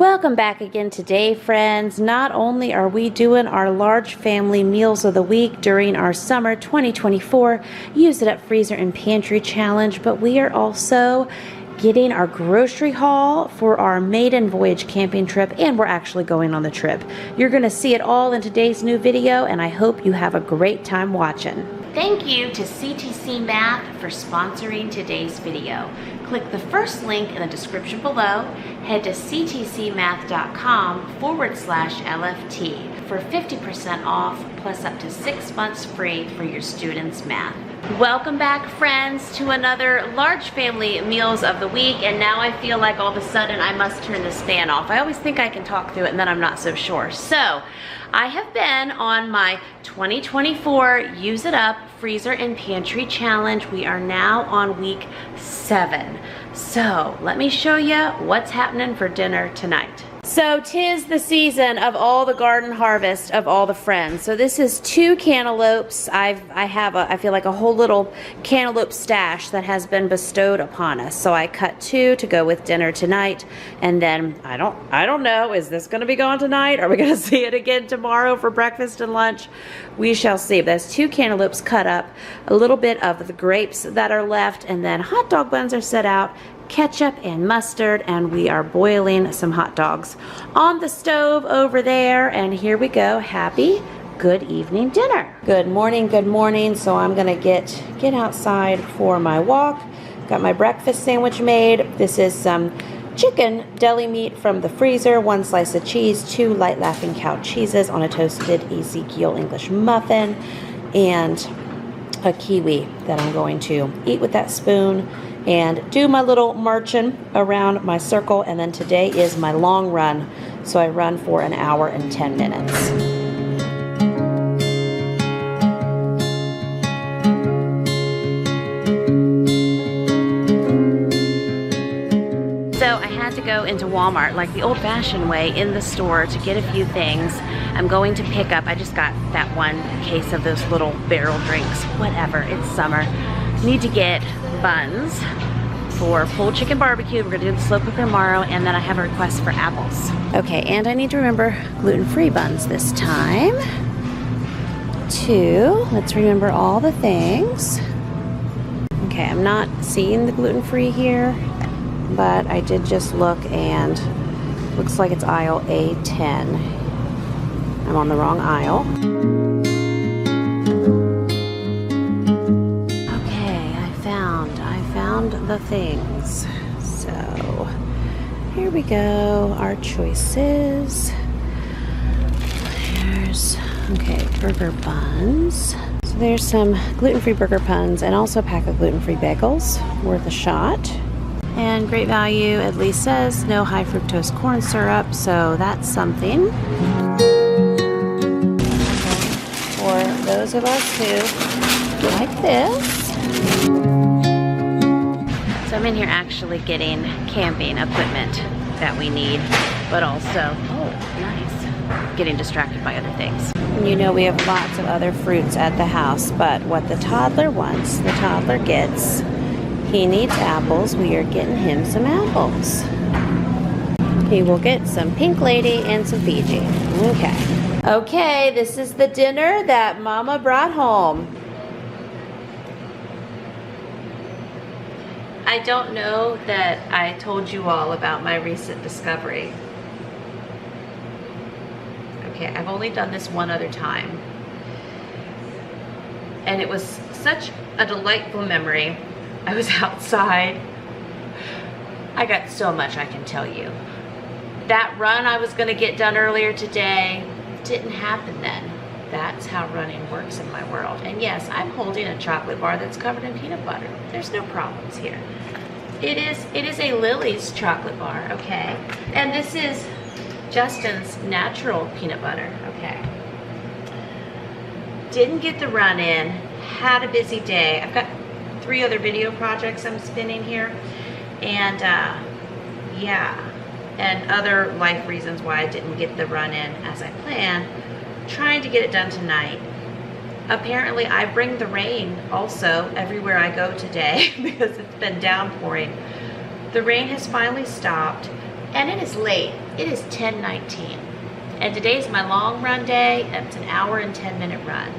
Welcome back again today, friends. Not only are we doing our large family meals of the week during our summer 2024 Use It Up Freezer and Pantry Challenge, but we are also getting our grocery haul for our maiden voyage camping trip, and we're actually going on the trip. You're going to see it all in today's new video, and I hope you have a great time watching. Thank you to CTC Math for sponsoring today's video. Click the first link in the description below. Head to ctcmath.com/LFT for 50% off plus up to 6 months free for your students' math. Welcome back, friends, to another large family meals of the week, and now I feel like all of a sudden I must turn this fan off. I always think I can talk through it and then I'm not so sure. So I have been on my 2024 Use It Up Freezer and Pantry Challenge. We are now on week 7. So let me show you what's happening for dinner tonight. So 'tis the season of all the garden harvest of all the friends. So this is 2 cantaloupes. I feel like a whole little cantaloupe stash that has been bestowed upon us. So I cut 2 to go with dinner tonight, and then I don't know, is this going to be gone tonight? Are we going to see it again tomorrow for breakfast and lunch? We shall see. There's 2 cantaloupes cut up, a little bit of the grapes that are left, and then hot dog buns are set out, ketchup and mustard, and we are boiling some hot dogs on the stove over there. And here we go. Happy good evening dinner. Good morning, good morning. So I'm gonna get outside for my walk. Got my breakfast sandwich made. This is some chicken deli meat from the freezer, 1 slice of cheese, 2 light Laughing Cow cheeses on a toasted Ezekiel English muffin, and a kiwi that I'm going to eat with that spoon and do my little marching around my circle. And then today is my long run, so I run for 1 hour and 10 minutes. So I had to go into Walmart like the old-fashioned way in the store to get a few things. I'm going to pick up, I just got that 1 case of those little barrel drinks, whatever, it's summer. Need to get buns for pulled chicken barbecue. We're gonna do the slow cooker tomorrow, and then I have a request for apples. Okay, and I need to remember gluten-free buns this time. 2, let's remember all the things. Okay, I'm not seeing the gluten-free here, but I did just look, and looks like it's aisle A10. I'm on the wrong aisle. The things. So here we go, our choices. There's, okay, burger buns. So there's some gluten-free burger buns and also a pack of gluten-free bagels, worth a shot. And great value, at least says no high fructose corn syrup, so that's something. For those of us who like this. So I'm in here actually getting camping equipment that we need, but also, oh, nice, getting distracted by other things. And you know we have lots of other fruits at the house, but what the toddler wants, the toddler gets. He needs apples, we are getting him some apples. He will get some Pink Lady and some Fiji. Okay. Okay, this is the dinner that Mama brought home. I don't know that I told you all about my recent discovery. Okay, I've only done this one other time. And it was such a delightful memory. I was outside. I got so much I can tell you. That run I was gonna get done earlier today didn't happen then. That's how running works in my world. And yes, I'm holding a chocolate bar that's covered in peanut butter. There's no problems here. It is a Lily's chocolate bar, okay? And this is Justin's natural peanut butter, okay? Didn't get the run in, had a busy day. I've got 3 other video projects I'm spinning here. And yeah, and other life reasons why I didn't get the run in as I planned. Trying to get it done tonight. Apparently I bring the rain also everywhere I go today because it's been downpouring. The rain has finally stopped. And it is late. It is 10:19. And today's my long run day. It's an hour and 10-minute run.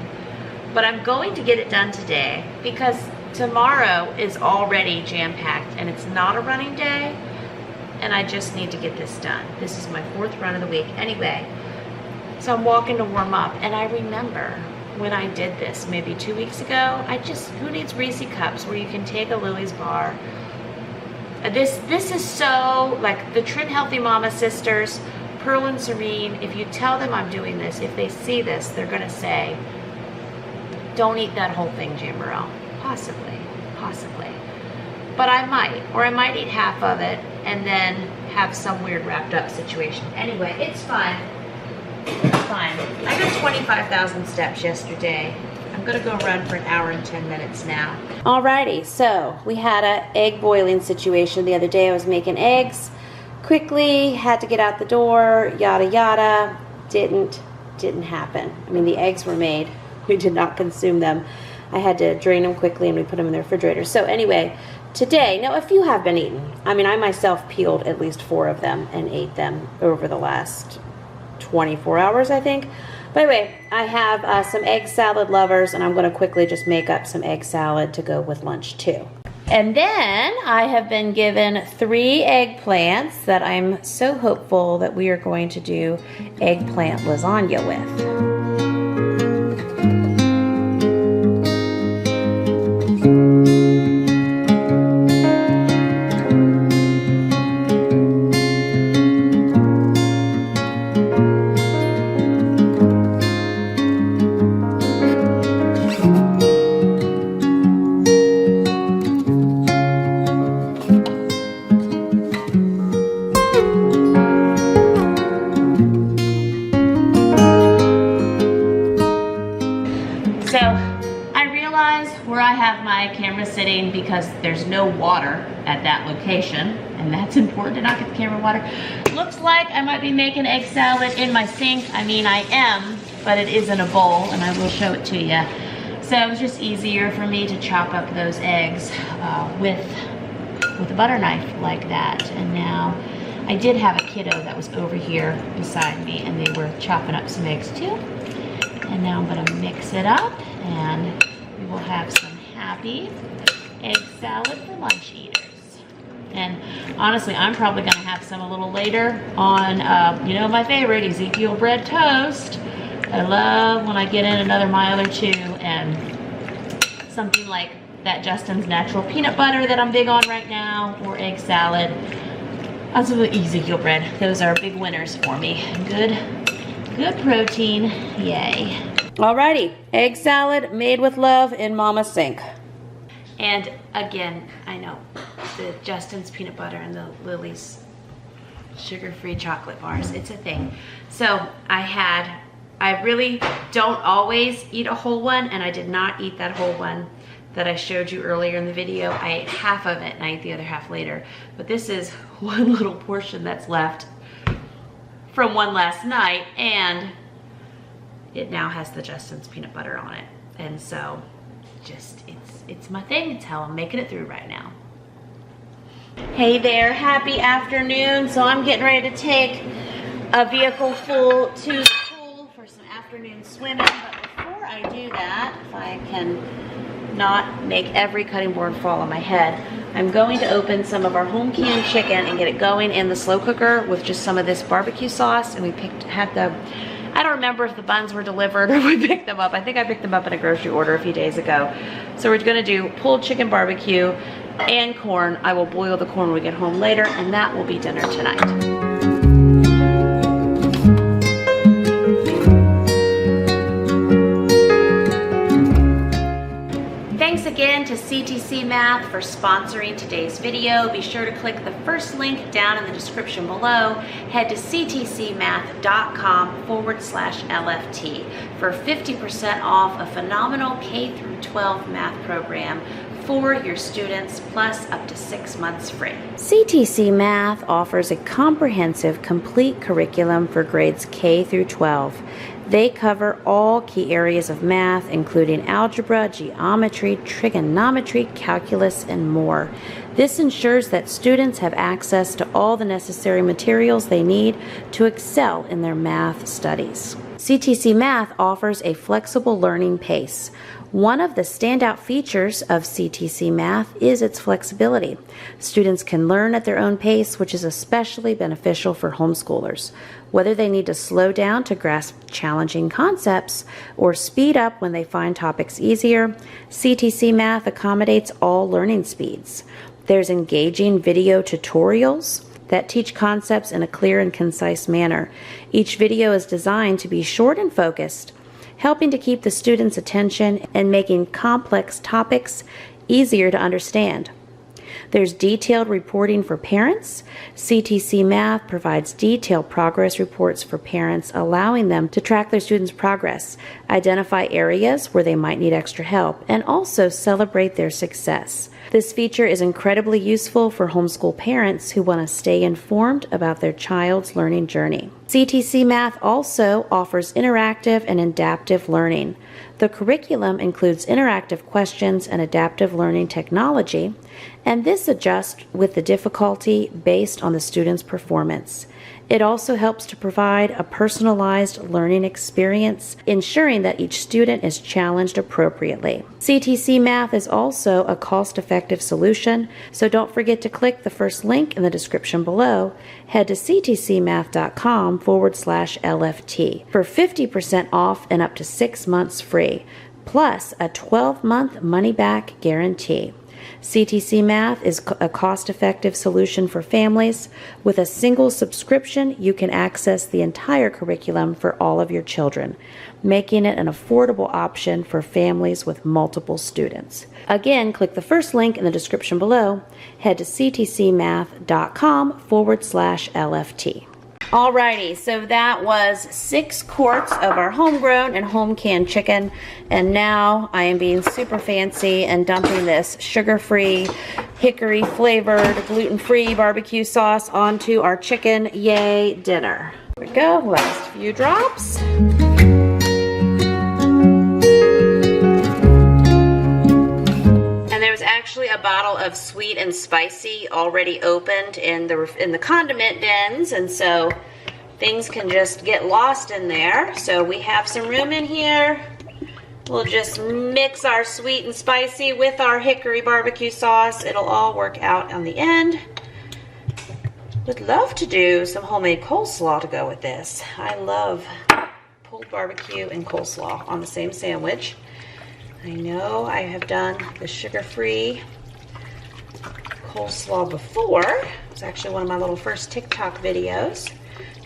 But I'm going to get it done today because tomorrow is already jam-packed and it's not a running day. And I just need to get this done. This is my 4th run of the week. Anyway, so I'm walking to warm up, and I remember when I did this maybe 2 weeks ago, who needs Reese cups where you can take a Lily's bar? This is so, like the Trin Healthy Mama sisters, Pearl and Serene, if you tell them I'm doing this, if they see this, they're gonna say, don't eat that whole thing, Jamerrill. Possibly. But I might, or I might eat half of it and then have some weird wrapped up situation. Anyway, it's fine. It's fine. I got 25,000 steps yesterday. I'm gonna go run for an hour and 10 minutes now. Alrighty, so we had an egg boiling situation the other day. I was making eggs quickly, had to get out the door, yada yada. Didn't happen. I mean, the eggs were made. We did not consume them. I had to drain them quickly and we put them in the refrigerator. So anyway, today, now a few have been eaten. I mean, I myself peeled at least 4 of them and ate them over the last 24 hours, I think. But anyway, I have some egg salad lovers, and I'm going to quickly just make up some egg salad to go with lunch too. And then I have been given 3 eggplants that I'm so hopeful that we are going to do eggplant lasagna with. So I realize where I have my camera sitting because there's no water at that location, and that's important to not get the camera water. Looks like I might be making egg salad in my sink. I mean, I am, but it is in a bowl, and I will show it to you. So it was just easier for me to chop up those eggs with a butter knife like that. And now I did have a kiddo that was over here beside me, and they were chopping up some eggs too. And now I'm gonna mix it up and we will have some happy egg salad for lunch eaters. And honestly, I'm probably gonna have some a little later on, you know, my favorite, Ezekiel bread toast. I love when I get in another mile or 2 and something like that Justin's Natural Peanut Butter that I'm big on right now, or egg salad. Also the Ezekiel bread, those are big winners for me. Good protein, yay. Alrighty, egg salad made with love in Mama's sink. And again, I know, the Justin's peanut butter and the Lily's sugar-free chocolate bars, it's a thing. So I really don't always eat a whole one, and I did not eat that whole one that I showed you earlier in the video. I ate half of it and I ate the other half later. But this is one little portion that's left from one last night, and it now has the Justin's peanut butter on it. And so it's my thing. It's how I'm making it through right now. Hey there, happy afternoon. So I'm getting ready to take a vehicle full to the pool for some afternoon swimming. But before I do that, if I can not make every cutting board fall on my head, I'm going to open some of our home canned chicken and get it going in the slow cooker with just some of this barbecue sauce. And I don't remember if the buns were delivered or we picked them up. I think I picked them up in a grocery order a few days ago. So we're gonna do pulled chicken barbecue and corn. I will boil the corn when we get home later, and that will be dinner tonight. Thanks again to CTC Math for sponsoring today's video. Be sure to click the first link down in the description below. Head to ctcmath.com/LFT for 50% off a phenomenal K-12 math program for your students, plus up to 6 months free. CTC Math offers a comprehensive, complete curriculum for grades K through 12. They cover all key areas of math, including algebra, geometry, trigonometry, calculus, and more. This ensures that students have access to all the necessary materials they need to excel in their math studies. CTC Math offers a flexible learning pace. One of the standout features of CTC Math is its flexibility. Students can learn at their own pace, which is especially beneficial for homeschoolers. Whether they need to slow down to grasp challenging concepts or speed up when they find topics easier, CTC Math accommodates all learning speeds. There's engaging video tutorials that teach concepts in a clear and concise manner. Each video is designed to be short and focused, helping to keep the students' attention and making complex topics easier to understand. There's detailed reporting for parents. CTC Math provides detailed progress reports for parents, allowing them to track their students' progress, identify areas where they might need extra help, and also celebrate their success. This feature is incredibly useful for homeschool parents who want to stay informed about their child's learning journey. CTC Math also offers interactive and adaptive learning. The curriculum includes interactive questions and adaptive learning technology, and this adjusts with the difficulty based on the student's performance. It also helps to provide a personalized learning experience, ensuring that each student is challenged appropriately. CTC Math is also a cost-effective solution, so don't forget to click the first link in the description below. Head to ctcmath.com/LFT for 50% off and up to 6 months free, plus a 12-month money-back guarantee. CTC Math is a cost-effective solution for families. With a single subscription, you can access the entire curriculum for all of your children, making it an affordable option for families with multiple students. Again, click the first link in the description below. Head to ctcmath.com/LFT. Alrighty, so that was 6 quarts of our homegrown and home canned chicken, and now I am being super fancy and dumping this sugar-free, hickory flavored, gluten-free barbecue sauce onto our chicken yay dinner. Here we go, last few drops. And there's actually a bottle of sweet and spicy already opened in the condiment bins, and so things can just get lost in there. So we have some room in here. We'll just mix our sweet and spicy with our hickory barbecue sauce. It'll all work out on the end. Would love to do some homemade coleslaw to go with this. I love pulled barbecue and coleslaw on the same sandwich. I know I have done the sugar-free coleslaw before. It was actually one of my little first TikTok videos.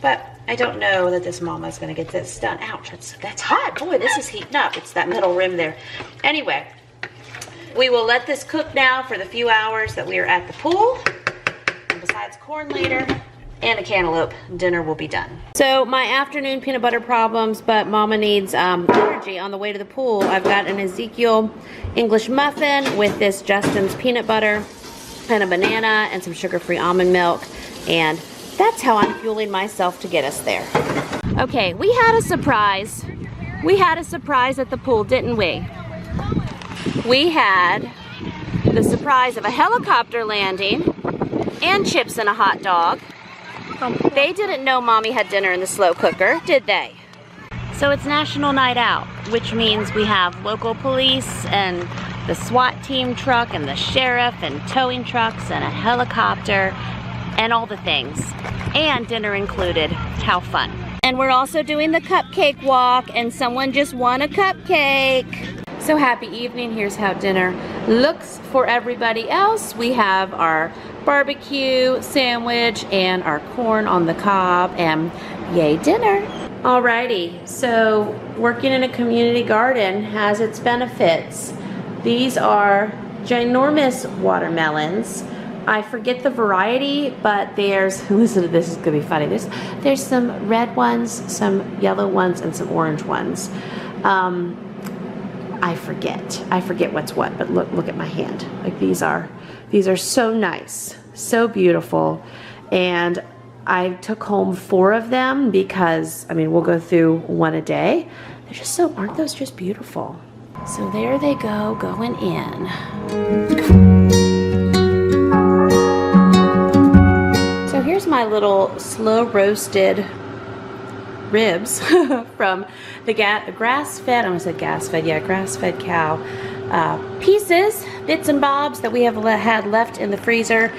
But I don't know that this mama's going to get this done. Ouch, that's hot. Boy, this is heating up. It's that middle rim there. Anyway, we will let this cook now for the few hours that we are at the pool. And besides corn later and a cantaloupe, dinner will be done. So my afternoon peanut butter problems, but mama needs energy on the way to the pool. I've got an Ezekiel English muffin with this Justin's peanut butter and a banana and some sugar-free almond milk, and that's how I'm fueling myself to get us there. Okay, we had a surprise. We had a surprise at the pool, didn't we? We had the surprise of a helicopter landing and chips and a hot dog. They didn't know Mommy had dinner in the slow cooker, did they? So it's National Night Out, which means we have local police and the SWAT team truck and the sheriff and towing trucks and a helicopter and all the things. And dinner included. How fun. And we're also doing the cupcake walk, and someone just won a cupcake. So happy evening. Here's how dinner looks for everybody else. We have our barbecue sandwich and our corn on the cob, and yay dinner. Alrighty, so working in a community garden has its benefits. These are ginormous watermelons. I forget the variety, but there's, listen to this, is gonna be funny. There's some red ones, some yellow ones, and some orange ones. I forget what's what, but look at my hand. Like these are so nice, so beautiful, and I took home 4 of them because, I mean, we'll go through 1 a day. They're just so, aren't those just beautiful? So there they go, going in. So here's my little slow roasted ribs from the grass-fed, I almost said gas-fed, yeah, grass-fed cow pieces, bits and bobs that we have had left in the freezer.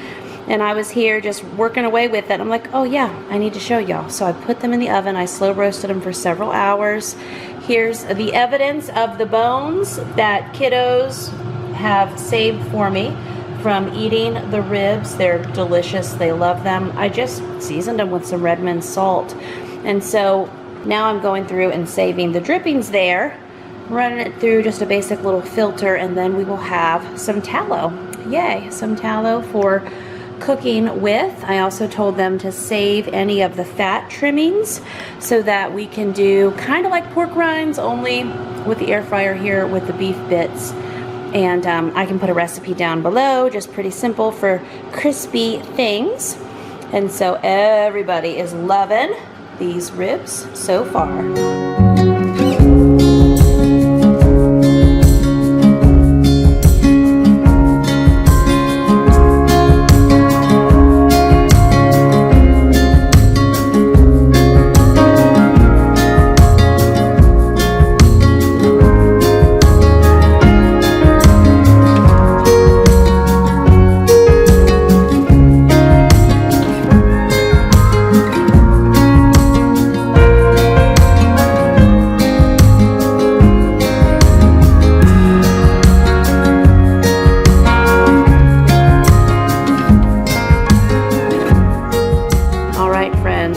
And I was here just working away with it. I'm like, oh yeah, I need to show y'all. So I put them in the oven. I slow roasted them for several hours. Here's the evidence of the bones that kiddos have saved for me from eating the ribs. They're delicious. They love them. I just seasoned them with some Redmond salt. And so now I'm going through and saving the drippings there, running it through just a basic little filter, and then we will have some tallow. Yay, some tallow for cooking with. I also told them to save any of the fat trimmings so that we can do kind of like pork rinds, only with the air fryer here with the beef bits. And I can put a recipe down below, just pretty simple for crispy things. And so everybody is loving these ribs so far.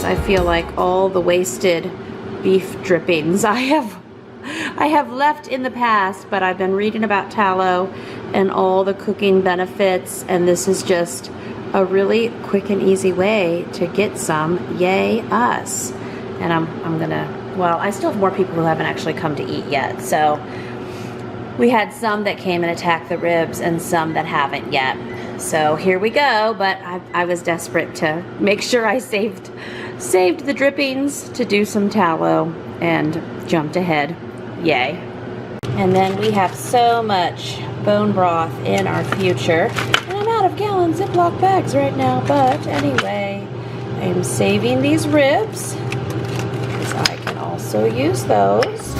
I feel like all the wasted beef drippings I have left in the past, but I've been reading about tallow and all the cooking benefits, and this is just a really quick and easy way to get some. Yay us. And I'm gonna, well, I still have more people who haven't actually come to eat yet, so we had some that came and attacked the ribs and some that haven't yet. So here we go, but I was desperate to make sure I saved the drippings to do some tallow and jumped ahead. Yay. And then we have so much bone broth in our future. And I'm out of gallon Ziploc bags right now, but anyway, I'm saving these ribs because I can also use those.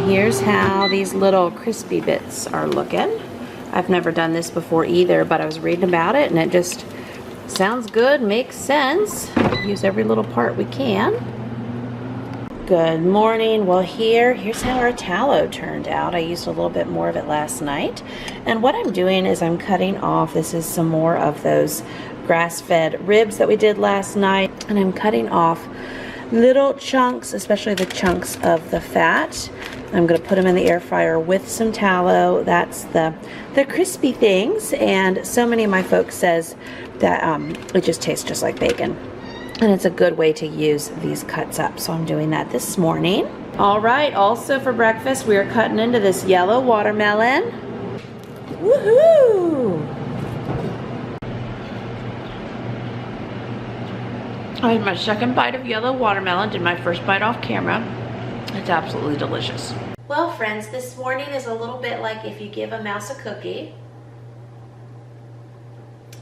Here's how these little crispy bits are looking. I've never done this before either, but I was reading about it and it just sounds good, makes sense. Use every little part we can. Good morning. Well, here's how our tallow turned out. I used a little bit more of it last night. And what I'm doing is I'm cutting off, this is some more of those grass-fed ribs that we did last night, and I'm cutting off little chunks, especially the chunks of the fat. I'm going to put them in the air fryer with some tallow. That's the crispy things, and so many of my folks says that it just tastes just like bacon, and it's a good way to use these cuts up. So I'm doing that this morning. All right, also for breakfast we are cutting into this yellow watermelon. Woohoo! I had my second bite of yellow watermelon, did my first bite off camera. It's absolutely delicious. Well, friends, this morning is a little bit like if you give a mouse a cookie.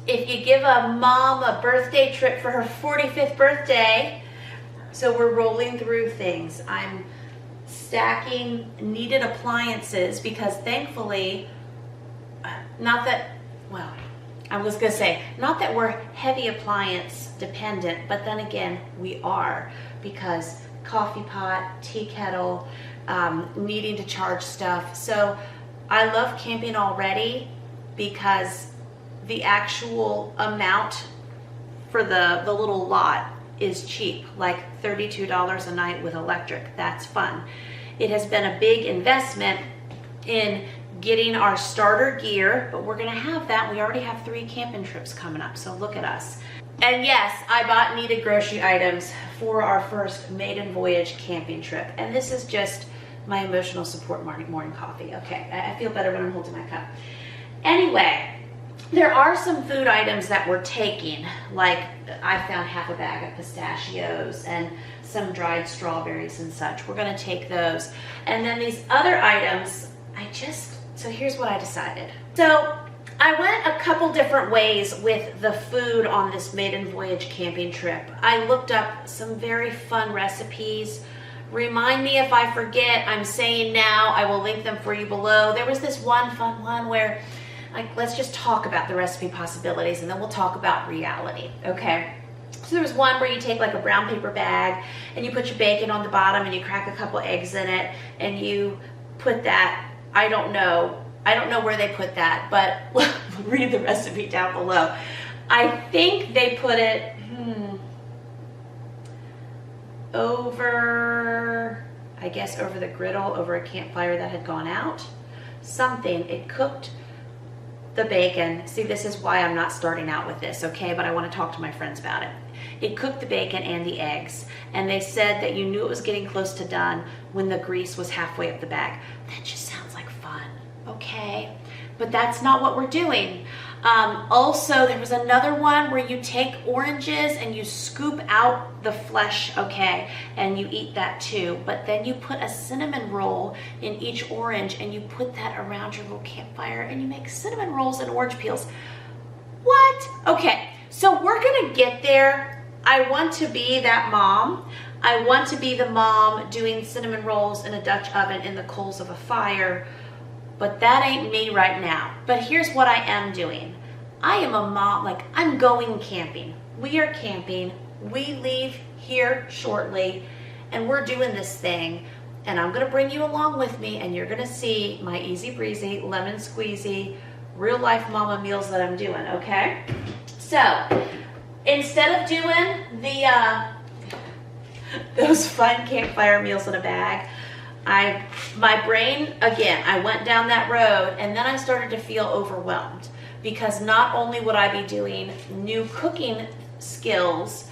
If you give a mom a birthday trip for her 45th birthday. So we're rolling through things. I'm stacking needed appliances because thankfully, not that we're heavy appliance dependent, but then again, we are, because coffee pot, tea kettle, needing to charge stuff. So I love camping already because the actual amount for the little lot is cheap, like $32 a night with electric. That's fun. It has been a big investment in getting our starter gear, but we're gonna have that. We already have 3 camping trips coming up, so look at us. And yes, I bought needed grocery items for our first maiden voyage camping trip. And this is just my emotional support morning coffee. Okay, I feel better when I'm holding my cup. Anyway, There are some food items that we're taking, like I found half a bag of pistachios and some dried strawberries and such. We're gonna take those. And then these other items, so here's what I decided. So I went a couple different ways with the food on this maiden voyage camping trip. I looked up some very fun recipes. Remind me if I forget, I'm saying now, I will link them for you below. There was this one fun one where, let's just talk about the recipe possibilities and then we'll talk about reality, okay? So there was one where you take like a brown paper bag and you put your bacon on the bottom and you crack a couple eggs in it and you put that, I don't know where they put that, but read the recipe down below. I think they put it over the griddle, over a campfire that had gone out. Something, it cooked the bacon. See, this is why I'm not starting out with this, okay? But I want to talk to my friends about it. It cooked the bacon and the eggs, and they said that you knew it was getting close to done when the grease was halfway up the bag. That just sounds like fun, okay? But that's not what we're doing. Also, there was another one where you take oranges and you scoop out the flesh, okay, and you eat that too. But then you put a cinnamon roll in each orange and you put that around your little campfire and you make cinnamon rolls and orange peels. What? Okay, so we're gonna get there. I want to be that mom. I want to be the mom doing cinnamon rolls in a Dutch oven in the coals of a fire. But that ain't me right now. But here's what I am doing. I am a mom, I'm going camping. We are camping. We leave here shortly and we're doing this thing. And I'm gonna bring you along with me and you're gonna see my easy breezy, lemon squeezy, real life mama meals that I'm doing, okay? So, instead of doing those fun campfire meals in a bag, my brain, again, I went down that road and then I started to feel overwhelmed because not only would I be doing new cooking skills,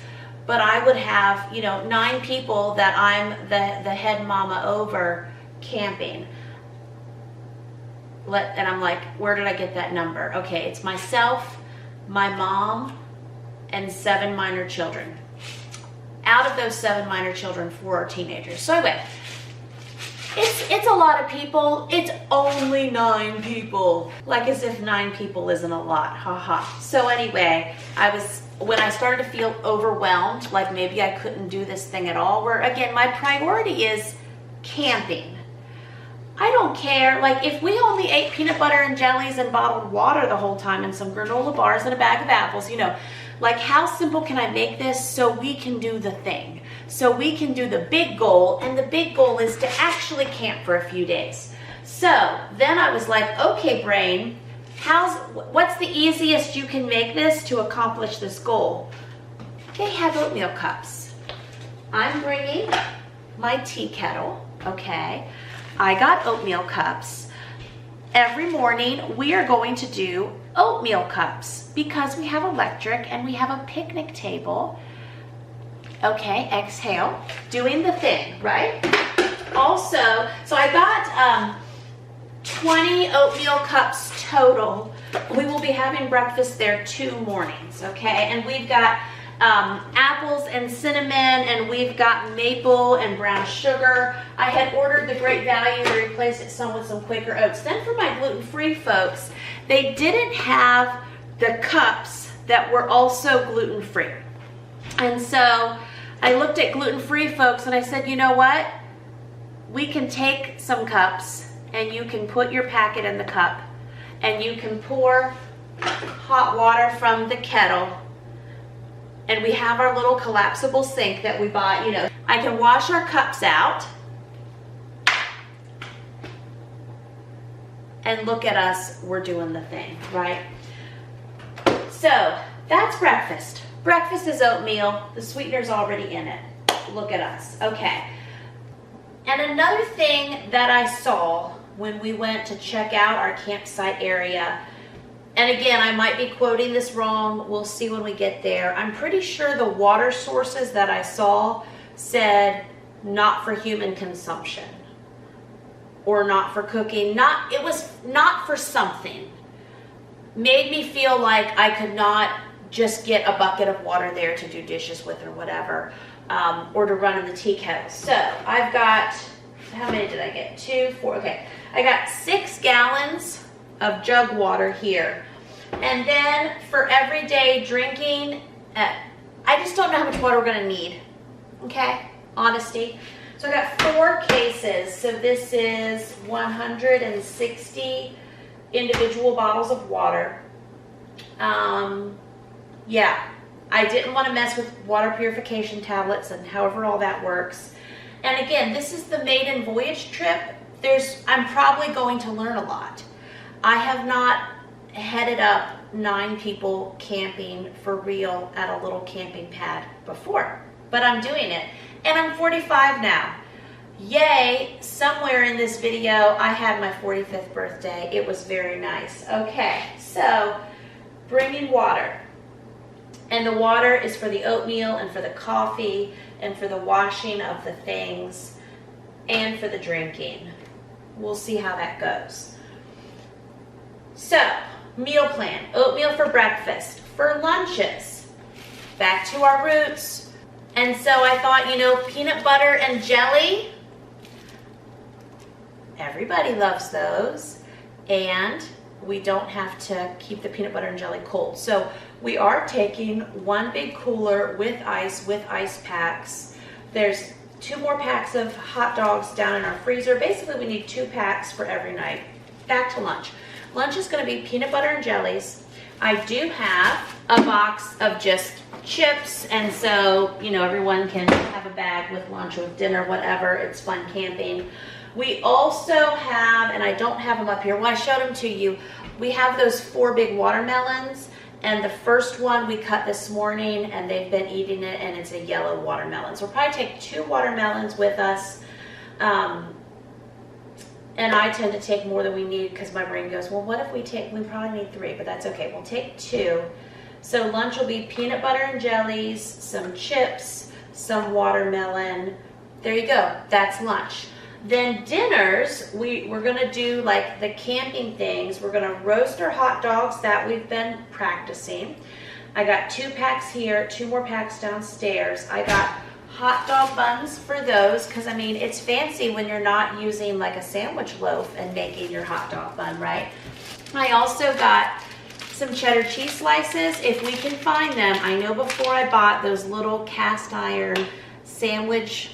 but I would have, 9 people that I'm the head mama over camping. And I'm like, where did I get that number? Okay, it's myself, my mom, and 7 minor children. Out of those 7 minor children, 4 are teenagers. So anyway, it's a lot of people. It's only 9 people. Like as if 9 people isn't a lot, haha. So anyway, when I started to feel overwhelmed, like maybe I couldn't do this thing at all, where again, my priority is camping. I don't care, if we only ate peanut butter and jellies and bottled water the whole time and some granola bars and a bag of apples, how simple can I make this so we can do the thing? So we can do the big goal, and the big goal is to actually camp for a few days. So then I was like, okay, brain, what's the easiest you can make this to accomplish this goal? They have oatmeal cups. I'm bringing my tea kettle, okay? I got oatmeal cups. Every morning we are going to do oatmeal cups because we have electric and we have a picnic table. Okay, exhale, doing the thing, right? Also, so I got 20 oatmeal cups total. We will be having breakfast there 2 mornings, okay? And we've got apples and cinnamon, and we've got maple and brown sugar. I had ordered the Great Value to replace it some with some Quaker Oats. Then for my gluten-free folks, they didn't have the cups that were also gluten-free. And so I looked at gluten-free folks and I said, you know what? We can take some cups and you can put your packet in the cup and you can pour hot water from the kettle. And we have our little collapsible sink that we bought, I can wash our cups out. And look at us, we're doing the thing, right? So that's breakfast. Breakfast is oatmeal. The sweetener's already in it. Look at us. Okay. And another thing that I saw when we went to check out our campsite area, and again, I might be quoting this wrong. We'll see when we get there. I'm pretty sure the water sources that I saw said not for human consumption or not for cooking. It was not for something. made me feel like I could not just get a bucket of water there to do dishes with or whatever, or to run in the tea kettle. So I've got, how many did I get? 2, 4, okay. I got 6 gallons of jug water here. And then for everyday drinking, I just don't know how much water we're gonna need, okay? Honesty. So I got 4 cases. So this is 160 individual bottles of water. Yeah, I didn't want to mess with water purification tablets and however all that works. And again, this is the maiden voyage trip. I'm probably going to learn a lot. I have not headed up 9 people camping for real at a little camping pad before, but I'm doing it. And I'm 45 now. Yay, somewhere in this video, I had my 45th birthday. It was very nice. Okay, so bringing water. And the water is for the oatmeal and for the coffee and for the washing of the things and for the drinking. We'll see how that goes. So, meal plan. Oatmeal for breakfast. For lunches, back to our roots. And so I thought, you know, peanut butter and jelly, everybody loves those. And we don't have to keep the peanut butter and jelly cold. So we are taking 1 big cooler with ice packs. There's 2 more packs of hot dogs down in our freezer. Basically, we need 2 packs for every night. Back to lunch. Lunch is going to be peanut butter and jellies. I do have a box of just chips, and so, you know, everyone can have a bag with lunch or dinner, whatever. It's fun camping. We also have, and I don't have them up here, well, I showed them to you. We have those 4 big watermelons, and the first one we cut this morning, and they've been eating it, and it's a yellow watermelon. So we'll probably take 2 watermelons with us. And I tend to take more than we need because my brain goes, well, what if we probably need 3, but that's okay. We'll take 2. So lunch will be peanut butter and jellies, some chips, some watermelon. There you go. That's lunch. Then dinners, we're going to do like the camping things. We're going to roast our hot dogs that we've been practicing. I got 2 packs here, 2 more packs downstairs. I got hot dog buns for those because, I mean, it's fancy when you're not using like a sandwich loaf and making your hot dog bun, right? I also got some cheddar cheese slices if we can find them. I know before I bought those little cast iron sandwich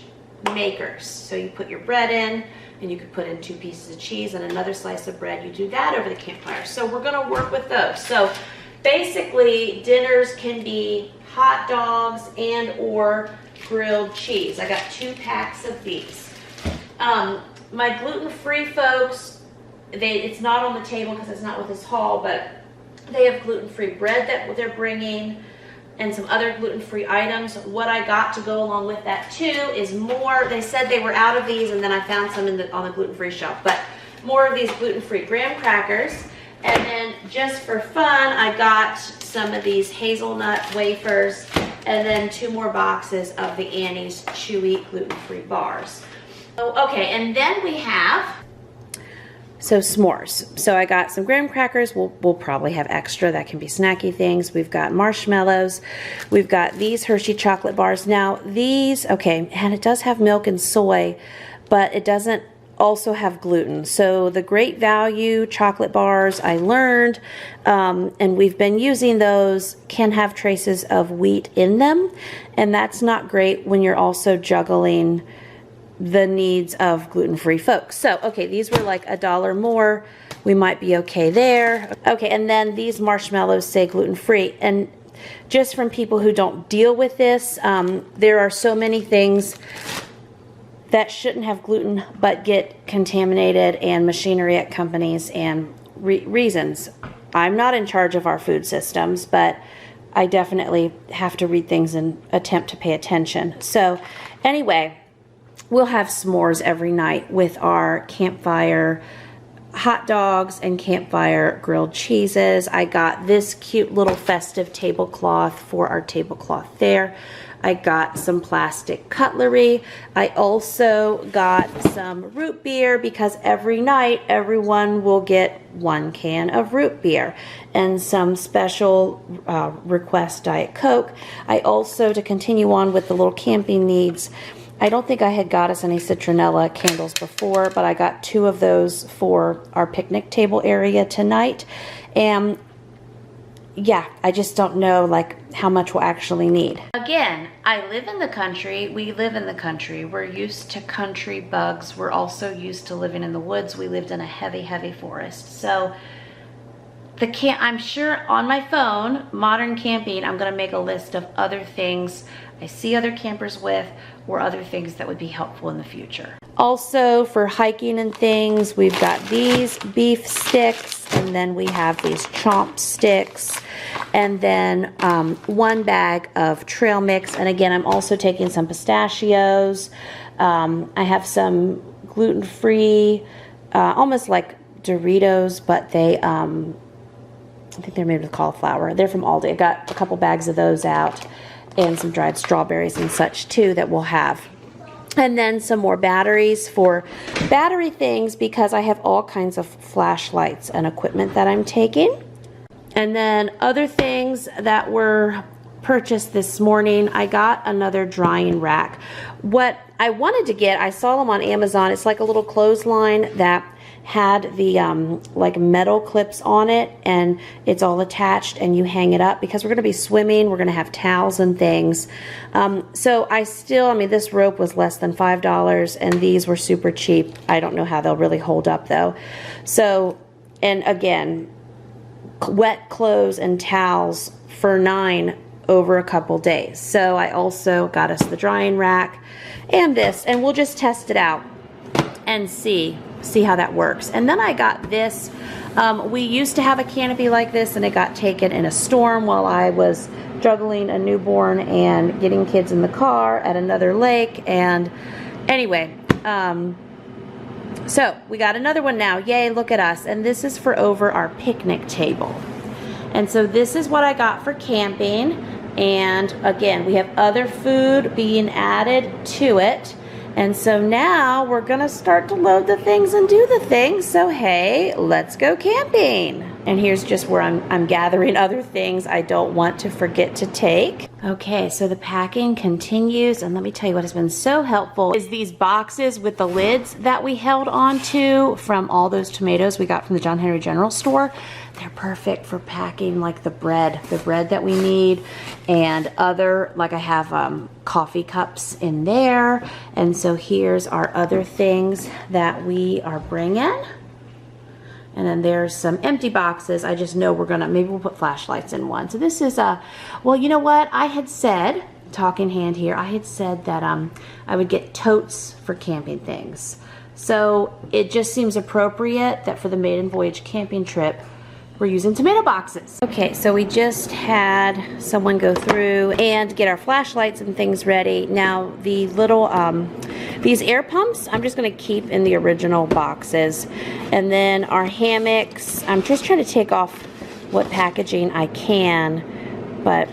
makers. So you put your bread in and you could put in 2 pieces of cheese and another slice of bread. You do that over the campfire. So we're going to work with those. So basically dinners can be hot dogs and or grilled cheese. I got 2 packs of these. My gluten-free folks, it's not on the table because it's not with this haul, but they have gluten-free bread that they're bringing and some other gluten-free items. What I got to go along with that too is more. They said they were out of these, and then I found some on the gluten-free shelf, but more of these gluten-free graham crackers. And then just for fun, I got some of these hazelnut wafers, and then 2 more boxes of the Annie's Chewy gluten-free bars. Okay, and then we have s'mores. So I got some graham crackers. We'll probably have extra. That can be snacky things. We've got marshmallows. We've got these Hershey chocolate bars. Now these, okay, and it does have milk and soy, but it doesn't also have gluten. So the Great Value chocolate bars, I learned, and we've been using those, can have traces of wheat in them, and that's not great when you're also juggling the needs of gluten-free folks. So, okay, these were like $1 more. We might be okay there. Okay, and then these marshmallows say gluten-free. And just from people who don't deal with this, there are so many things that shouldn't have gluten but get contaminated, and machinery at companies and reasons. I'm not in charge of our food systems, but I definitely have to read things and attempt to pay attention. So anyway, we'll have s'mores every night with our campfire hot dogs and campfire grilled cheeses. I got this cute little festive tablecloth for our tablecloth there. I got some plastic cutlery. I also got some root beer because every night everyone will get 1 can of root beer and some special request Diet Coke. I also, to continue on with the little camping needs, I don't think I had got us any citronella candles before, but I got 2 of those for our picnic table area tonight. And yeah, I just don't know like how much we'll actually need. Again, I live in the country. We live in the country. We're used to country bugs. We're also used to living in the woods. We lived in a heavy, heavy forest. So I'm sure on my phone, Modern Camping, I'm gonna make a list of other things I see other campers with or other things that would be helpful in the future. Also for hiking and things, we've got these beef sticks, and then we have these chomp sticks, and then 1 bag of trail mix. And again, I'm also taking some pistachios. I have some gluten-free, almost like Doritos, but they, I think they're made with cauliflower. They're from Aldi. I got a couple bags of those out, and some dried strawberries and such too that we'll have. And then some more batteries for battery things because I have all kinds of flashlights and equipment that I'm taking. And then other things that were purchased this morning, I got another drying rack. What I wanted to get, I saw them on Amazon. It's like a little clothesline that had the like metal clips on it, and it's all attached and you hang it up because we're going to be swimming. We're going to have towels and things. So I mean, this rope was less than $5 and these were super cheap. I don't know how they'll really hold up though. So, and again, wet clothes and towels for $9 over a couple days. So I also got us the drying rack and this, and we'll just test it out and see how that works. And then I got this. We used to have a canopy like this, and it got taken in a storm while I was juggling a newborn and getting kids in the car at another lake. And anyway, so we got another one now. Yay, look at us. And this is for over our picnic table. And so this is what I got for camping. And again, we have other food being added to it. And so now we're gonna start to load the things and do the things. So hey, let's go camping. And here's just where I'm gathering other things I don't want to forget to take. Okay, so the packing continues, and let me tell you what has been so helpful is these boxes with the lids that we held on to from all those tomatoes we got from the John Henry General Store. They're perfect for packing like the bread that we need, and other, like I have coffee cups in there. And so here's our other things that we are bringing. And then there's some empty boxes. I just know maybe we'll put flashlights in one. So this is well, you know what? I had said, talking hand here, I had said that I would get totes for camping things. So it just seems appropriate that for the maiden voyage camping trip, we're using tomato boxes. Okay, so we just had someone go through and get our flashlights and things ready. Now the little, these air pumps, I'm just gonna keep in the original boxes. And then our hammocks, I'm just trying to take off what packaging I can, but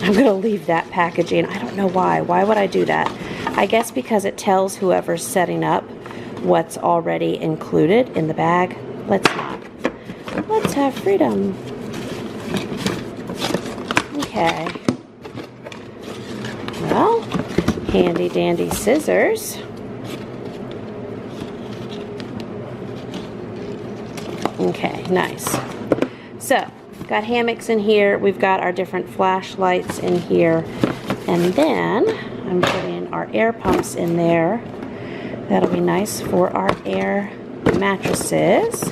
I'm gonna leave that packaging. I don't know why. Why would I do that? I guess because it tells whoever's setting up what's already included in the bag. Let's not. Let's have freedom. Okay. Well, handy dandy scissors. Okay, nice. So, got hammocks in here. We've got our different flashlights in here. And then I'm putting our air pumps in there. That'll be nice for our air mattresses.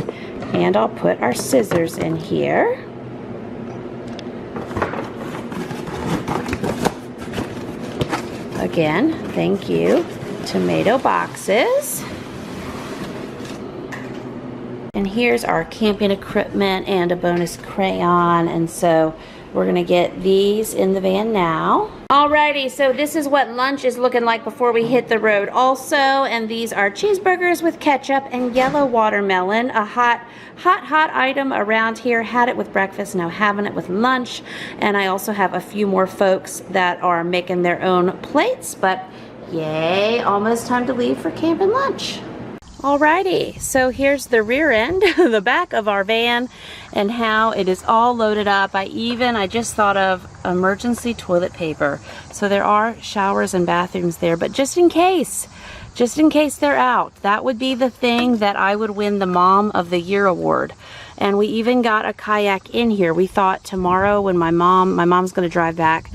And I'll put our scissors in here. Again, thank you. Tomato boxes. And here's our camping equipment and a bonus crayon. And so We're gonna get these in the van now. Alrighty, so this is what lunch is looking like before we hit the road also, and these are cheeseburgers with ketchup and yellow watermelon, a hot item around here. Had it with breakfast, now having it with lunch, and I also have a few more folks that are making their own plates, but yay, almost time to leave for camp and lunch. Alrighty, so here's the rear end, the back of our van, and how it is all loaded up. I just thought of emergency toilet paper. So there are showers and bathrooms there, but just in case they're out, that would be the thing that I would win the Mom of the Year award. And we even got a kayak in here. We thought tomorrow when my mom's gonna drive back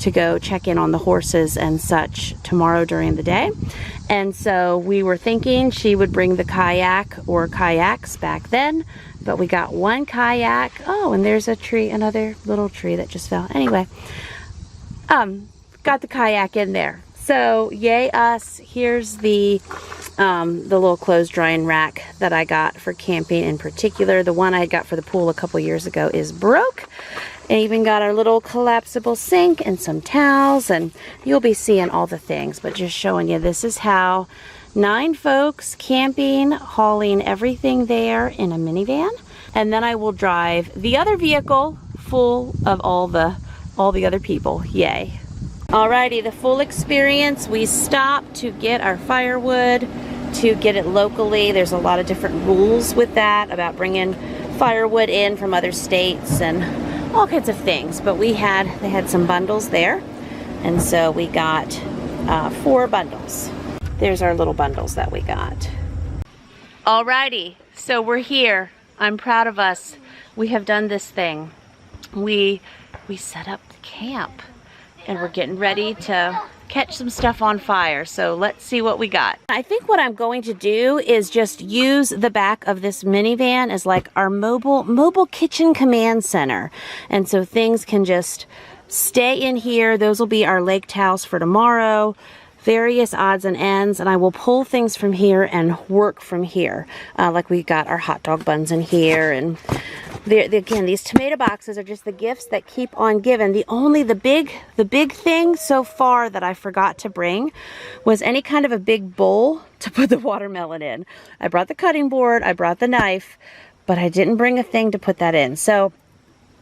to go check in on the horses and such tomorrow during the day. And so we were thinking she would bring the kayak or kayaks back then, but we got one kayak. Oh, and there's a tree, another little tree that just fell. Anyway, got the kayak in there. So yay us. Here's the little clothes drying rack that I got for camping in particular. The one I got for the pool a couple years ago is broke. And even got our little collapsible sink and some towels, and you'll be seeing all the things, but just showing you this is how 9 folks camping, hauling everything there in a minivan. And then I will drive the other vehicle full of all the other people. Yay. Alrighty, the full experience. We stopped to get our firewood, to get it locally. There's a lot of different rules with that about bringing firewood in from other states and all kinds of things, but they had some bundles there, and so we got 4 bundles. There's our little bundles that we got. Alrighty, so we're here. I'm proud of us. We have done this thing. We set up the camp, and we're getting ready to catch some stuff on fire. So let's see what we got. I think what I'm going to do is just use the back of this minivan as like our mobile kitchen command center. And so things can just stay in here. Those will be our lake towels for tomorrow. Various odds and ends, and I will pull things from here and work from here. Like we got our hot dog buns in here, and again, these tomato boxes are just the gifts that keep on giving. The big thing so far that I forgot to bring was any kind of a big bowl to put the watermelon in. I brought the cutting board, I brought the knife, but I didn't bring a thing to put that in. So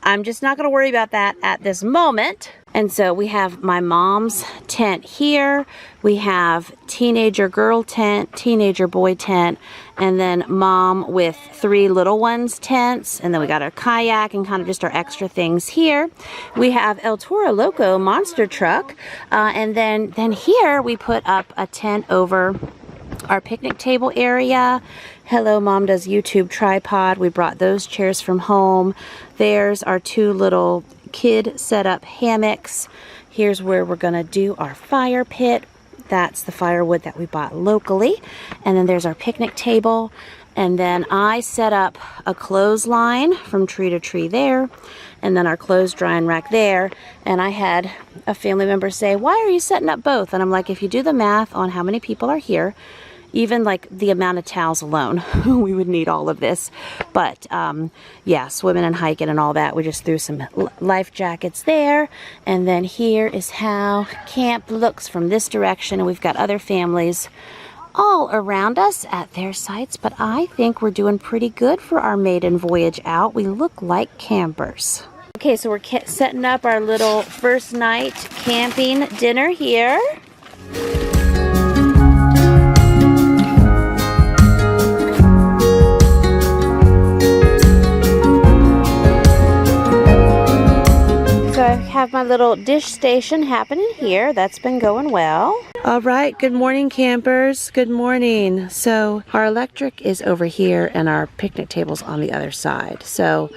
I'm just not going to worry about that at this moment. And so we have my mom's tent here. We have teenager girl tent, teenager boy tent, and then mom with 3 little ones tents. And then we got our kayak and kind of just our extra things here. We have El Toro Loco monster truck. And then here we put up a tent over our picnic table area. Hello Mom Does YouTube tripod. We brought those chairs from home. There's our 2 little kid set up hammocks. Here's where we're gonna do our fire pit. That's the firewood that we bought locally. And then there's our picnic table. And then I set up a clothesline from tree to tree there. And then our clothes drying rack there. And I had a family member say, why are you setting up both? And I'm like, if you do the math on how many people are here, even like the amount of towels alone, we would need all of this. But yeah, swimming and hiking and all that. We just threw some life jackets there. And then here is how camp looks from this direction. And we've got other families all around us at their sites. But I think we're doing pretty good for our maiden voyage out. We look like campers. Okay, so we're setting up our little first night camping dinner here. So I have my little dish station happening here. That's been going well. All right, good morning campers. Good morning. So our electric is over here and our picnic table's on the other side. So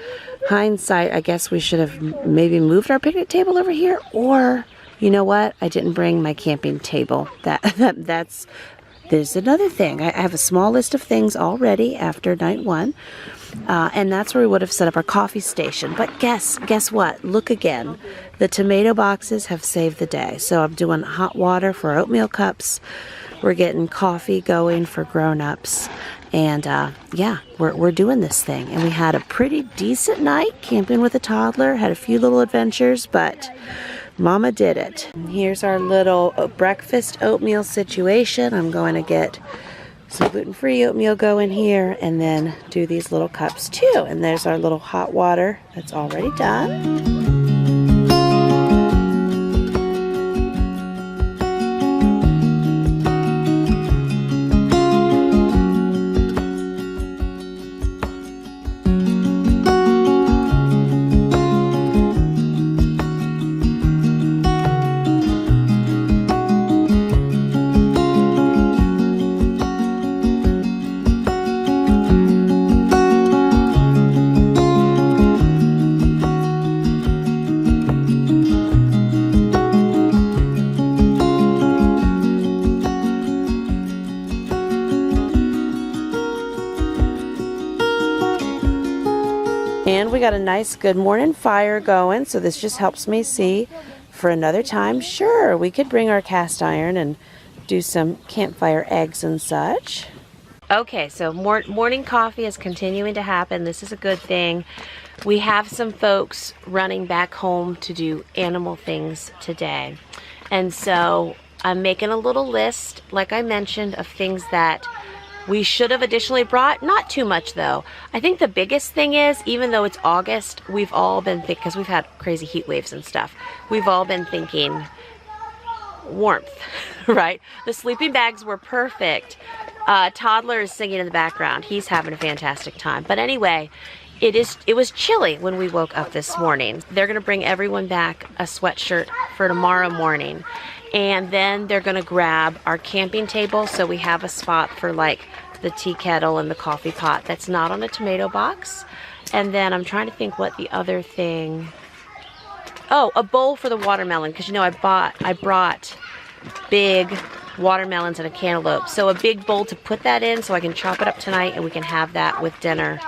hindsight, I guess we should have maybe moved our picnic table over here, or you know what? I didn't bring my camping table. There's another thing. I have a small list of things already after night 1. And that's where we would have set up our coffee station. But guess what? Look again. The tomato boxes have saved the day. So I'm doing hot water for oatmeal cups. We're getting coffee going for grown-ups. And yeah, we're doing this thing. And we had a pretty decent night camping with a toddler. Had a few little adventures, but Mama did it. And here's our little breakfast oatmeal situation. I'm going to get some gluten-free oatmeal going here and then do these little cups too. And there's our little hot water that's already done. And we got a nice good morning fire going, so this just helps me see for another time. Sure, we could bring our cast iron and do some campfire eggs and such. Okay, so morning coffee is continuing to happen. This is a good thing. We have some folks running back home to do animal things today. And so I'm making a little list, like I mentioned, of things that we should have additionally brought. Not too much though. I think the biggest thing is, even though it's August, we've all been thinking, because we've had crazy heat waves and stuff, we've all been thinking warmth, right? The sleeping bags were perfect. Toddler is singing in the background. He's having a fantastic time. But anyway, it was chilly when we woke up this morning. They're gonna bring everyone back a sweatshirt for tomorrow morning. And then they're gonna grab our camping table, so we have a spot for like the tea kettle and the coffee pot that's not on a tomato box. And then I'm trying to think what the other thing, oh, a bowl for the watermelon, because you know I brought big watermelons and a cantaloupe, so a big bowl to put that in so I can chop it up tonight and we can have that with dinner.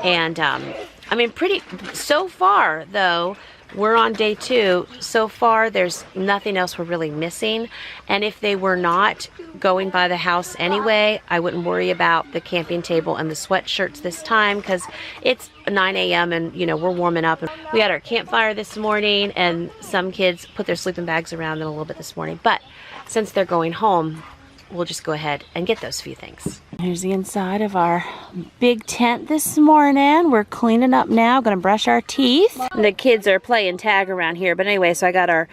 And I mean, so far though, we're on day 2. So far, there's nothing else we're really missing. And if they were not going by the house anyway, I wouldn't worry about the camping table and the sweatshirts this time, because it's 9 a.m. and you know we're warming up. We had our campfire this morning, and some kids put their sleeping bags around them a little bit this morning. But since they're going home, we'll just go ahead and get those few things. Here's the inside of our big tent this morning. We're cleaning up now, gonna brush our teeth. The kids are playing tag around here, but anyway, so I got our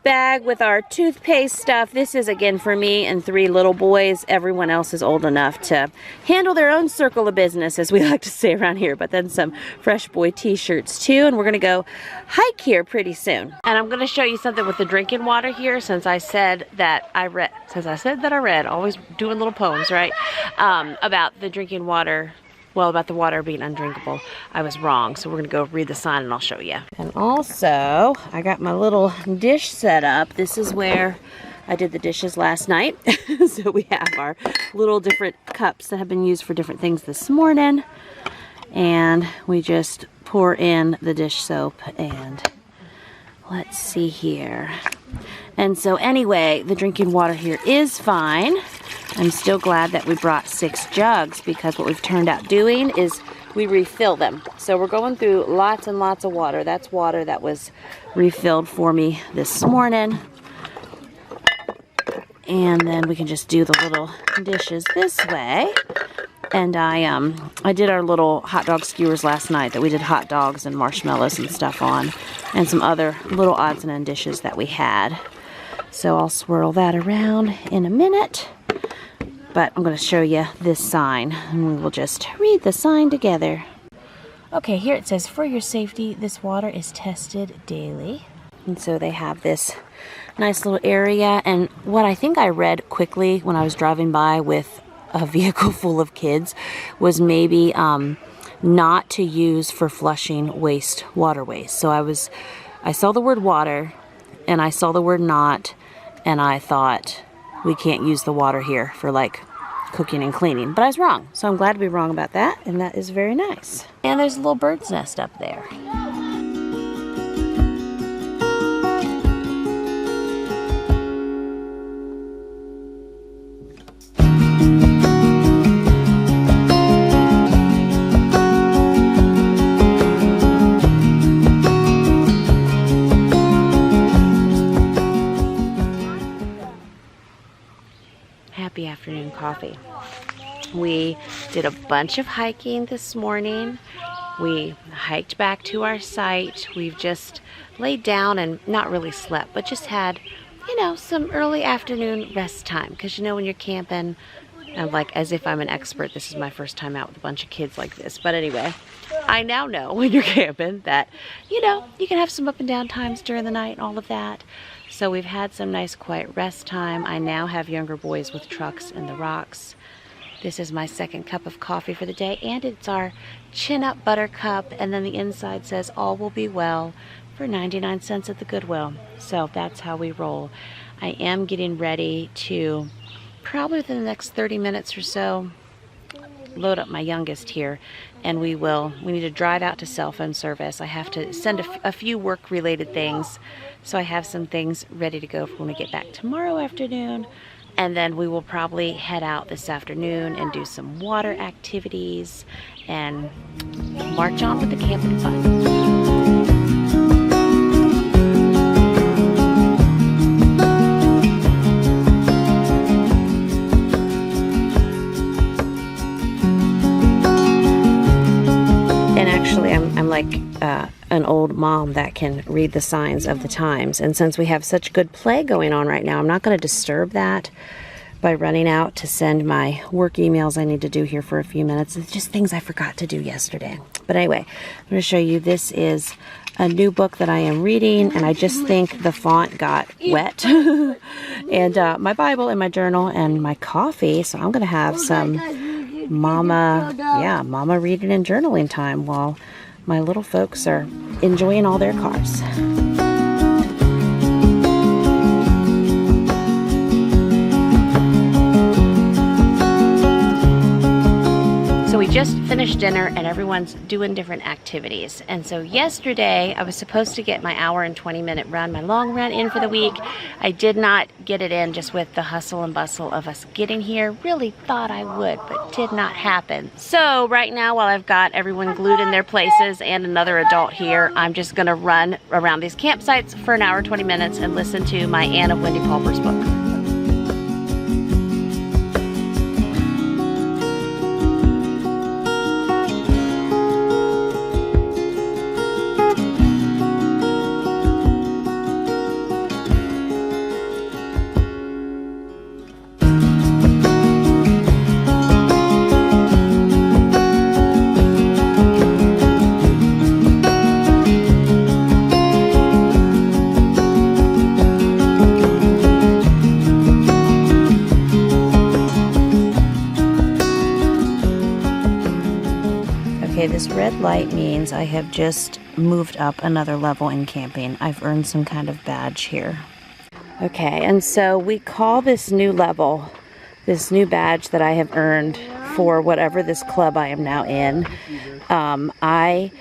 bag with our toothpaste stuff. This is again for me and 3 little boys. Everyone else is old enough to handle their own circle of business, as we like to say around here. But then some Fresh Boy t-shirts too, and we're gonna go hike here pretty soon. And I'm gonna show you something with the drinking water here, since I said that I read, always doing little poems, right? About the drinking water. Well, about the water being undrinkable. I was wrong, so we're gonna go read the sign and I'll show you. And also, I got my little dish set up. This is where I did the dishes last night. So we have our little different cups that have been used for different things this morning. And we just pour in the dish soap and let's see here. And so anyway, the drinking water here is fine. I'm still glad that we brought 6 jugs, because what we've turned out doing is we refill them. So we're going through lots and lots of water. That's water that was refilled for me this morning. And then we can just do the little dishes this way. And I did our little hot dog skewers last night that we did hot dogs and marshmallows and stuff on, and some other little odds and ends dishes that we had. So I'll swirl that around in a minute. But I'm going to show you this sign, and we will just read the sign together. Okay, here it says, for your safety, this water is tested daily. And so they have this nice little area. And what I think I read quickly when I was driving by with a vehicle full of kids was maybe not to use for flushing water waste. So I saw the word water, and I saw the word not, and I thought, we can't use the water here for like cooking and cleaning. But I was wrong, so I'm glad to be wrong about that, and that is very nice. And there's a little bird's nest up there. happy afternoon coffee. We did a bunch of hiking this morning. We hiked back to our site. We've just laid down and not really slept, but just had, you know, some early afternoon rest time. Because, you know, when you're camping, and like as if I'm an expert, this is my first time out with a bunch of kids like this. But anyway, I now know when you're camping that, you know, you can have some up and down times during the night and all of that. So we've had some nice quiet rest time. I now have younger boys with trucks in the rocks. This is my second cup of coffee for the day, and it's our Chin Up Butter Cup, and then the inside says all will be well for 99 cents at the Goodwill. So that's how we roll. I am getting ready to, probably within the next 30 minutes or so, load up my youngest here, and we need to drive out to cell phone service. I have to send a few work related things, so I have some things ready to go for when we get back tomorrow afternoon. And then we will probably head out this afternoon and do some water activities and march on with the camping fun. And actually, I'm like an old mom that can read the signs of the times. And since we have such good play going on right now, I'm not going to disturb that by running out to send my work emails I need to do here for a few minutes. It's just things I forgot to do yesterday. But anyway, I'm going to show you, this is a new book that I am reading, and I just think the font got wet. And my Bible and my journal and my coffee, so I'm going to have some mama reading and journaling time while my little folks are enjoying all their cars. So we just finished dinner and everyone's doing different activities. And so yesterday I was supposed to get my hour and 20-minute run, my long run in for the week. I did not get it in just with the hustle and bustle of us getting here. Really thought I would, but did not happen. So right now, while I've got everyone glued in their places and another adult here, I'm just gonna run around these campsites for an hour, 20 minutes and listen to my Anne of Wendy Palmer's book. Okay, this red light means I have just moved up another level in camping. I've earned some kind of badge here. Okay, and so we call this new level, this new badge that I have earned for whatever this club I am now in. I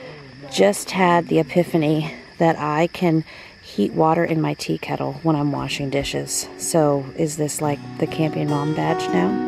just had the epiphany that I can heat water in my tea kettle when I'm washing dishes. So is this like the camping mom badge now?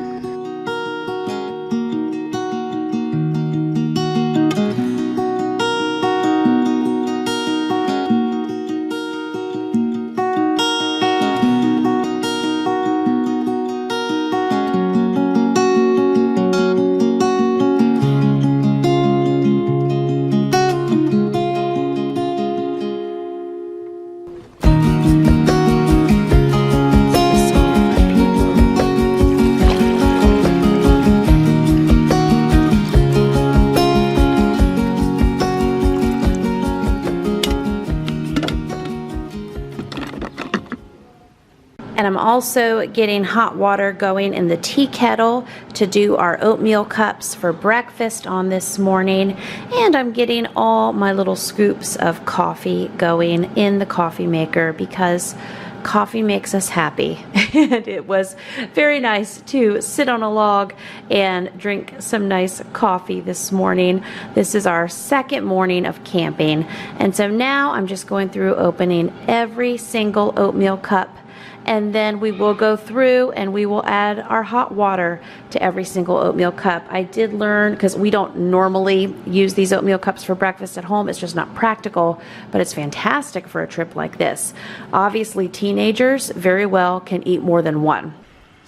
And I'm also getting hot water going in the tea kettle to do our oatmeal cups for breakfast on this morning. And I'm getting all my little scoops of coffee going in the coffee maker because coffee makes us happy. And it was very nice to sit on a log and drink some nice coffee this morning. This is our second morning of camping. And so now I'm just going through opening every single oatmeal cup, and then we will go through and we will add our hot water to every single oatmeal cup. I did learn, because we don't normally use these oatmeal cups for breakfast at home, it's just not practical, but it's fantastic for a trip like this. Obviously teenagers very well can eat more than one.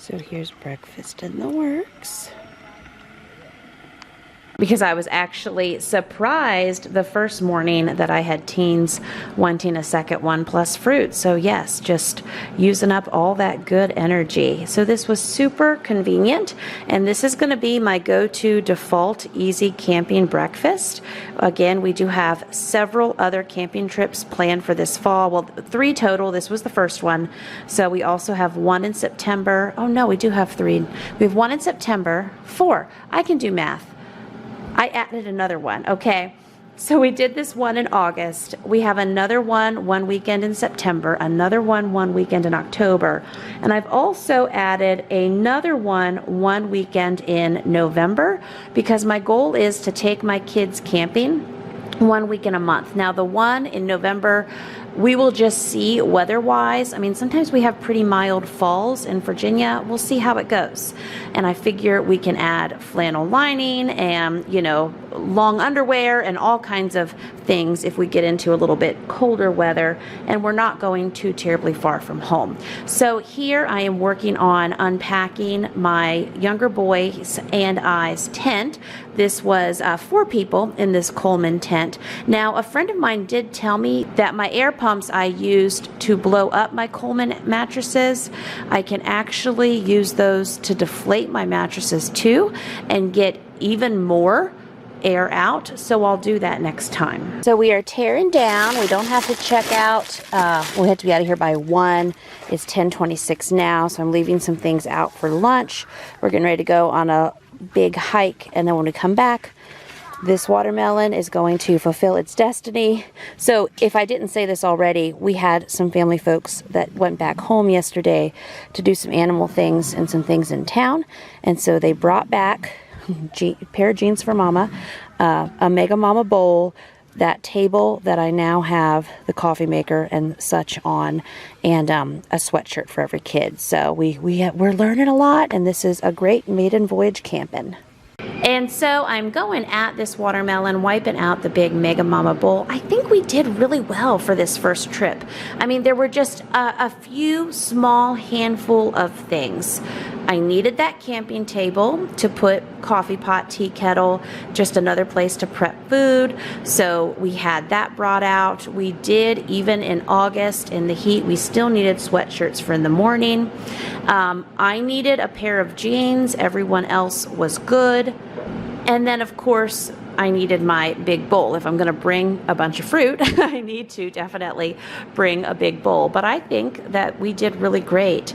So here's breakfast in the works. Because I was actually surprised the first morning that I had teens wanting a second one plus fruit. So yes, just using up all that good energy. So this was super convenient, and this is going to be my go-to default easy camping breakfast. Again, we do have several other camping trips planned for this fall. Well, 3 total. This was the first one. So we also have 1 in September. Oh no, we do have 3. We have 1 in September. 4. I can do math. I added another one, okay? So we did this one in August. We have another one weekend in September, another one weekend in October. And I've also added another one weekend in November, because my goal is to take my kids camping 1 weekend a month. Now the one in November, we will just see weather-wise. I mean, sometimes we have pretty mild falls in Virginia. We'll see how it goes. And I figure we can add flannel lining and, you know, long underwear and all kinds of things if we get into a little bit colder weather and we're not going too terribly far from home. So here I am working on unpacking my younger boys and I's tent. This was 4 people in this Coleman tent. Now, a friend of mine did tell me that my air pumps I used to blow up my Coleman mattresses, I can actually use those to deflate my mattresses too and get even more air out, so I'll do that next time. So we are tearing down. We don't have to check out. We have to be out of here by 1. It's 10:26 now, so I'm leaving some things out for lunch. We're getting ready to go on a big hike, and then when we come back, this watermelon is going to fulfill its destiny. So if I didn't say this already, we had some family folks that went back home yesterday to do some animal things and some things in town, and so they brought back a pair of jeans for Mama, a Mega Mama bowl, that table that I now have the coffee maker and such on, and a sweatshirt for every kid. So we're learning a lot, and this is a great maiden voyage camping. And so I'm going at this watermelon, wiping out the big Mega Mama bowl. I think we did really well for this first trip. I mean, there were just a few small handful of things. I needed that camping table to put coffee pot, tea kettle, just another place to prep food. So we had that brought out. We did, even in August in the heat, we still needed sweatshirts for in the morning. I needed a pair of jeans. Everyone else was good. And then, of course, I needed my big bowl. If I'm going to bring a bunch of fruit, I need to definitely bring a big bowl. But I think that we did really great.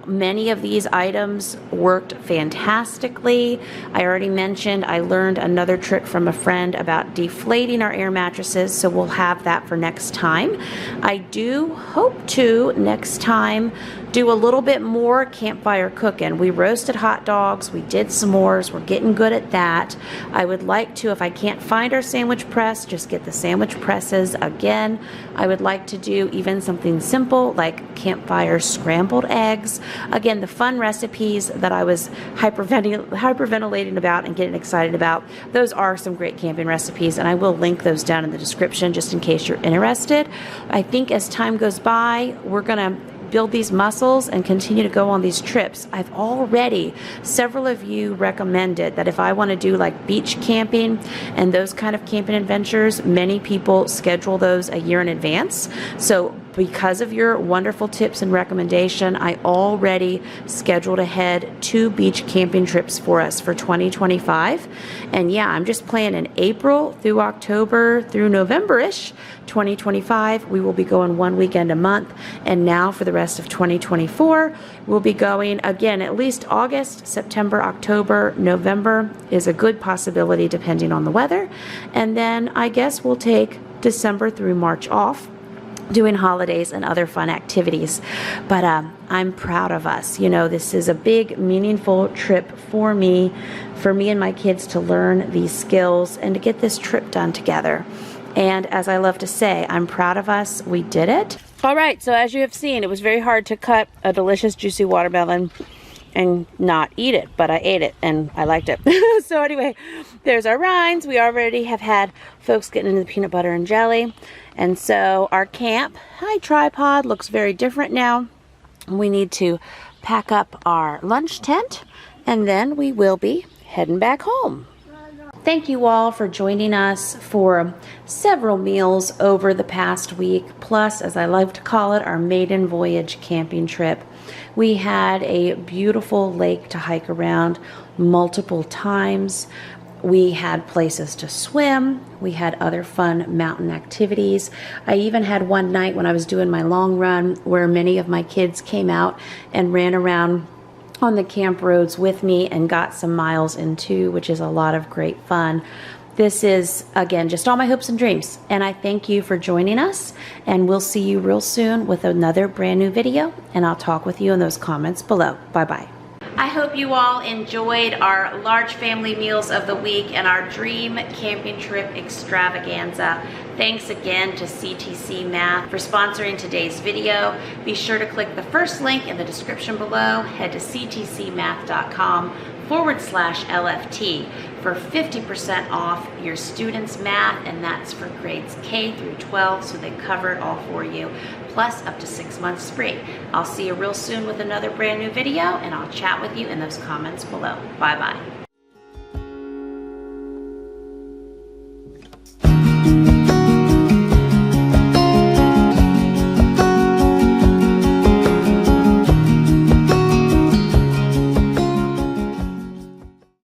Many of these items worked fantastically. I already mentioned I learned another trick from a friend about deflating our air mattresses, so we'll have that for next time. I do hope to, next time, do a little bit more campfire cooking. We roasted hot dogs, we did s'mores, we're getting good at that. I would like to, if I can't find our sandwich press, just get the sandwich presses again. I would like to do even something simple like campfire scrambled eggs. Again, the fun recipes that I was hyperventilating about and getting excited about, those are some great camping recipes, and I will link those down in the description just in case you're interested. I think as time goes by, we're gonna build these muscles and continue to go on these trips. I've already, several of you recommended that if I want to do like beach camping and those kind of camping adventures, many people schedule those a year in advance. So because of your wonderful tips and recommendation, I already scheduled ahead 2 beach camping trips for us for 2025. And yeah, I'm just planning April through October through November-ish 2025. We will be going 1 weekend a month. And now for the rest of 2024, we'll be going again at least August, September, October, November is a good possibility depending on the weather. And then I guess we'll take December through March off, doing holidays and other fun activities. But I'm proud of us. You know, this is a big, meaningful trip for me and my kids to learn these skills and to get this trip done together. And as I love to say, I'm proud of us. We did it. All right, so as you have seen, it was very hard to cut a delicious, juicy watermelon and not eat it, but I ate it and I liked it. So anyway, there's our rinds. We already have had folks getting into the peanut butter and jelly. And so our camp, hi tripod, looks very different now. We need to pack up our lunch tent, and then we will be heading back home. Thank you all for joining us for several meals over the past week, plus, as I like to call it, our maiden voyage camping trip. We had a beautiful lake to hike around multiple times. We had places to swim. We had other fun mountain activities. I even had one night when I was doing my long run where many of my kids came out and ran around on the camp roads with me and got some miles in too, which is a lot of great fun. This is, again, just all my hopes and dreams, and I thank you for joining us, and we'll see you real soon with another brand new video, and I'll talk with you in those comments below. Bye-bye. I hope you all enjoyed our large family meals of the week and our dream camping trip extravaganza. Thanks again to CTC Math for sponsoring today's video. Be sure to click the first link in the description below. Head to ctcmath.com/LFT for 50% off your students' math, and that's for grades K through 12, so they cover it all for you, plus up to 6 months free. I'll see you real soon with another brand new video, and I'll chat with you in those comments below. Bye-bye.